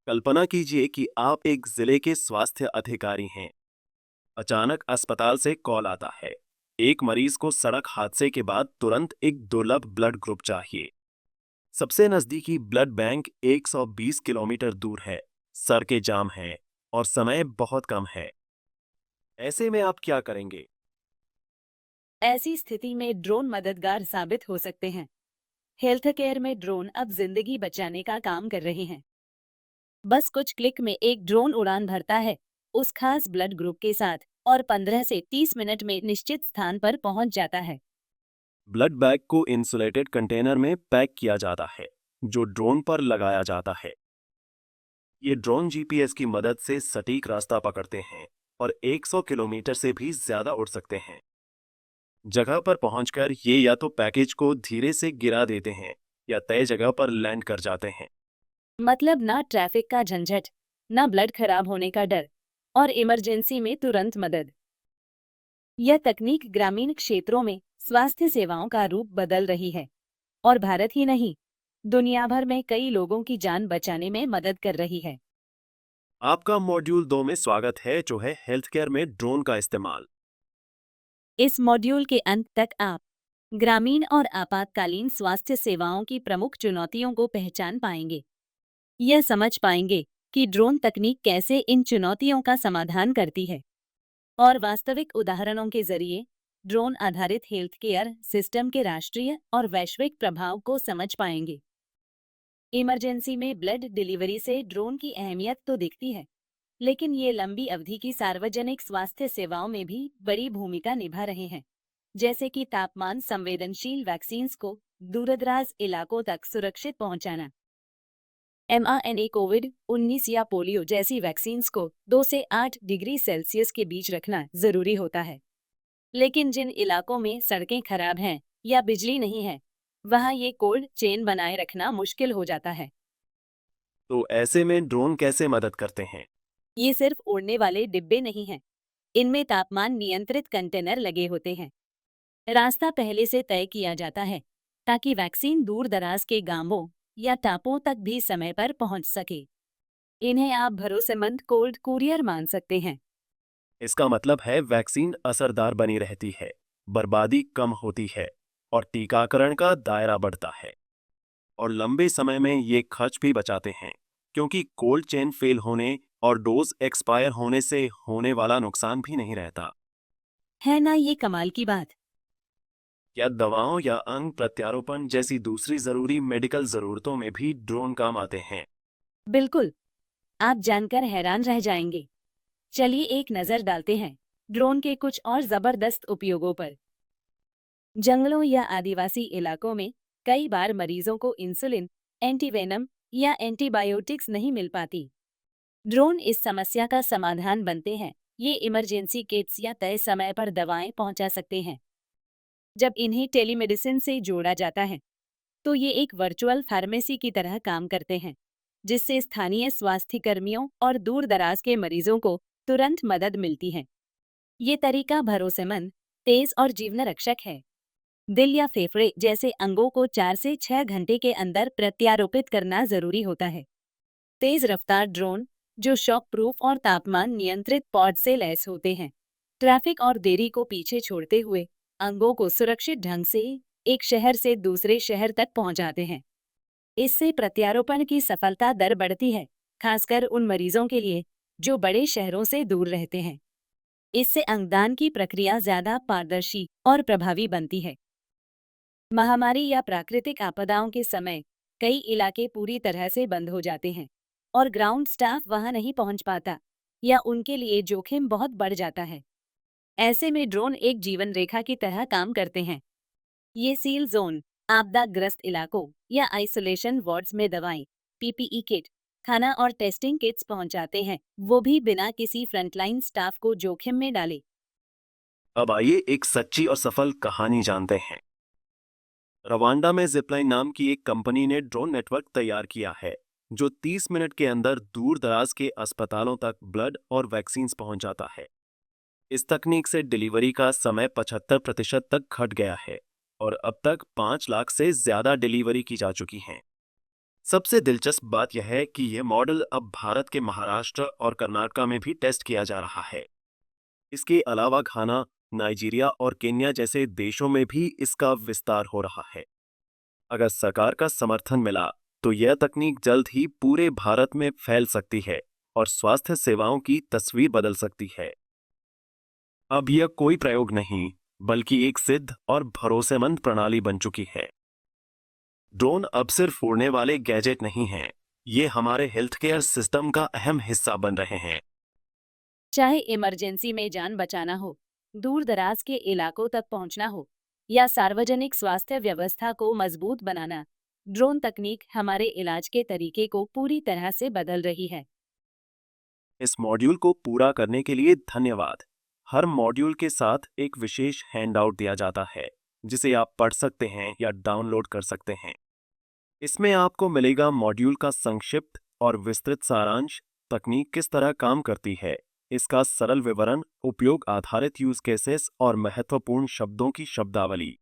कल्पना कीजिए कि आप एक जिले के स्वास्थ्य अधिकारी हैं। अचानक अस्पताल से कॉल आता है। एक मरीज को सड़क हादसे के बाद तुरंत एक दुर्लभ ब्लड ग्रुप चाहिए। सबसे नजदीकी ब्लड बैंक 120 किलोमीटर दूर है। सड़कें जाम हैं और समय बहुत कम है। ऐसे में आप क्या करेंगे? ऐसी स्थिति में ड्रोन मददगार साबित हो सकते हैं। हेल्थ केयर में ड्रोन अब जिंदगी बचाने का काम कर रहे हैं। बस कुछ क्लिक में एक ड्रोन उड़ान भरता है उस खास ब्लड ग्रुप के साथ और 15 से 30 मिनट में निश्चित स्थान पर पहुंच जाता है। ब्लड बैग को इंसुलेटेड कंटेनर में पैक किया जाता है, जो ड्रोन पर लगाया जाता है। ये ड्रोन जीपीएस की मदद से सटीक रास्ता पकड़ते हैं और 100 किलोमीटर से भी ज्यादा उड़ सकते हैं। जगह पर पहुंचकर ये या तो पैकेज को धीरे से गिरा देते हैं या तय जगह पर लैंड कर जाते हैं। मतलब ना ट्रैफिक का झंझट, ना ब्लड खराब होने का डर और इमरजेंसी में तुरंत मदद। यह तकनीक ग्रामीण क्षेत्रों में स्वास्थ्य सेवाओं का रूप बदल रही है और भारत ही नहीं, दुनिया भर में कई लोगों की जान बचाने में मदद कर रही है। आपका मॉड्यूल 2 में स्वागत है, जो है हेल्थ केयर में ड्रोन का इस्तेमाल। इस मॉड्यूल के अंत तक आप ग्रामीण और आपातकालीन स्वास्थ्य सेवाओं की प्रमुख चुनौतियों को पहचान पाएंगे। यह समझ पाएंगे कि ड्रोन तकनीक कैसे इन चुनौतियों का समाधान करती है और वास्तविक उदाहरणों के जरिए ड्रोन आधारित हेल्थ केयर सिस्टम के राष्ट्रीय और वैश्विक प्रभाव को समझ पाएंगे। इमरजेंसी में ब्लड डिलीवरी से ड्रोन की अहमियत तो दिखती है, लेकिन ये लंबी अवधि की सार्वजनिक स्वास्थ्य सेवाओं में भी बड़ी भूमिका निभा रहे हैं, जैसे कि तापमान संवेदनशील वैक्सीन्स को दूरदराज इलाकों तक सुरक्षित पहुंचाना। mRNA कोविड-19 या पोलियो जैसी वैक्सीन्स को 2 से 8 डिग्री सेल्सियस के बीच रखना जरूरी होता है। लेकिन जिन इलाकों में सड़कें खराब हैं या बिजली नहीं है, वहां ये कोल्ड चेन बनाए रखना मुश्किल हो जाता है। तो ऐसे में ड्रोन कैसे मदद करते हैं? ये सिर्फ उड़ने वाले डिब्बे नहीं हैं। इनमें तापमान नियंत्रित कंटेनर लगे होते हैं। रास्ता पहले से तय किया जाता है ताकि वैक्सीन दूर दराज के गांवों या टापुओं तक भी समय पर पहुंच सके। इन्हें आप भरोसेमंद कोल्ड कुरियर मान सकते हैं। इसका मतलब है वैक्सीन असरदार बनी रहती है, बर्बादी कम होती है और टीकाकरण का दायरा बढ़ता है। और लंबे समय में ये खर्च भी बचाते हैं, क्योंकि कोल्ड चेन फेल होने और डोज एक्सपायर होने से होने वाला नुकसान भी नहीं रहता। है ना ये कमाल की बात। क्या दवाओं या अंग प्रत्यारोपण जैसी दूसरी जरूरी मेडिकल जरूरतों में भी ड्रोन काम आते हैं? बिल्कुल, आप जानकर हैरान रह जाएंगे। चलिए एक नजर डालते हैं ड्रोन के कुछ और जबरदस्त उपयोगों पर। जंगलों या आदिवासी इलाकों में कई बार मरीजों को इंसुलिन, एंटीवेनम या एंटीबायोटिक्स नहीं मिल पाती। ड्रोन इस समस्या का समाधान बनते हैं। ये इमरजेंसी किट्स या तय समय पर दवाएं पहुंचा सकते हैं। जब इन्हें टेलीमेडिसिन से जोड़ा जाता है, तो ये एक वर्चुअल फार्मेसी की तरह काम करते हैं, जिससे स्थानीय स्वास्थ्य कर्मियों और दूर दराज के मरीजों को तुरंत मदद मिलती है। ये तरीका भरोसेमंद, तेज और जीवन रक्षक है। दिल या फेफड़े जैसे अंगों को 4 से 6 घंटे के अंदर प्रत्यारोपित करना जरूरी होता है। तेज रफ्तार ड्रोन, जो शॉक प्रूफ और तापमान नियंत्रित पॉड से लैस होते हैं, ट्रैफिक और देरी को पीछे छोड़ते हुए अंगों को सुरक्षित ढंग से एक शहर से दूसरे शहर तक पहुंचाते हैं। इससे प्रत्यारोपण की सफलता दर बढ़ती है, खासकर उन मरीजों के लिए जो बड़े शहरों से दूर रहते हैं। इससे अंगदान की प्रक्रिया ज्यादा पारदर्शी और प्रभावी बनती है। महामारी या प्राकृतिक आपदाओं के समय कई इलाके पूरी तरह से बंद हो जाते हैं और ग्राउंड स्टाफ वहां नहीं पहुंच पाता या उनके लिए जोखिम बहुत बढ़ जाता है। ऐसे में ड्रोन एक जीवन रेखा की तरह काम करते हैं। ये सील जोन, आपदाग्रस्त इलाकों या आइसोलेशन वार्ड्स में दवाएं, पीपीई किट, खाना और टेस्टिंग किट्स पहुंचाते हैं, वो भी बिना किसी फ्रंटलाइन स्टाफ को जोखिम में डाले। अब आइए एक सच्ची और सफल कहानी जानते हैं। रवांडा में जिपलाइन नाम की एक कंपनी ने ड्रोन नेटवर्क तैयार किया है, जो 30 मिनट के अंदर दूर दराज के अस्पतालों तक ब्लड और वैक्सीन्स पहुंच जाता है। इस तकनीक से डिलीवरी का समय 75% तक घट गया है और अब तक 5 लाख से ज्यादा डिलीवरी की जा चुकी हैं। सबसे दिलचस्प बात यह है कि यह मॉडल अब भारत के महाराष्ट्र और कर्नाटक में भी टेस्ट किया जा रहा है। इसके अलावा घाना, नाइजीरिया और केन्या जैसे देशों में भी इसका विस्तार हो रहा है। अगर सरकार का समर्थन मिला तो यह तकनीक जल्द ही पूरे भारत में फैल सकती है और स्वास्थ्य सेवाओं की तस्वीर बदल सकती है। अब यह कोई प्रयोग नहीं, बल्कि एक सिद्ध और भरोसेमंद प्रणाली बन चुकी है। ड्रोन अब सिर्फ उड़ने वाले गैजेट नहीं हैं, ये हमारे हेल्थ केयर सिस्टम का अहम हिस्सा बन रहे हैं। चाहे इमरजेंसी में जान बचाना हो, दूर दराज के इलाकों तक पहुंचना हो या सार्वजनिक स्वास्थ्य व्यवस्था को मजबूत बनाना, ड्रोन तकनीक हमारे इलाज के तरीके को पूरी तरह से बदल रही है। इस मॉड्यूल को पूरा करने के लिए धन्यवाद। हर मॉड्यूल के साथ एक विशेष हैंडआउट दिया जाता है, जिसे आप पढ़ सकते हैं या डाउनलोड कर सकते हैं। इसमें आपको मिलेगा मॉड्यूल का संक्षिप्त और विस्तृत सारांश, तकनीक किस तरह काम करती है, इसका सरल विवरण, उपयोग आधारित यूज केसेस और महत्वपूर्ण शब्दों की शब्दावली।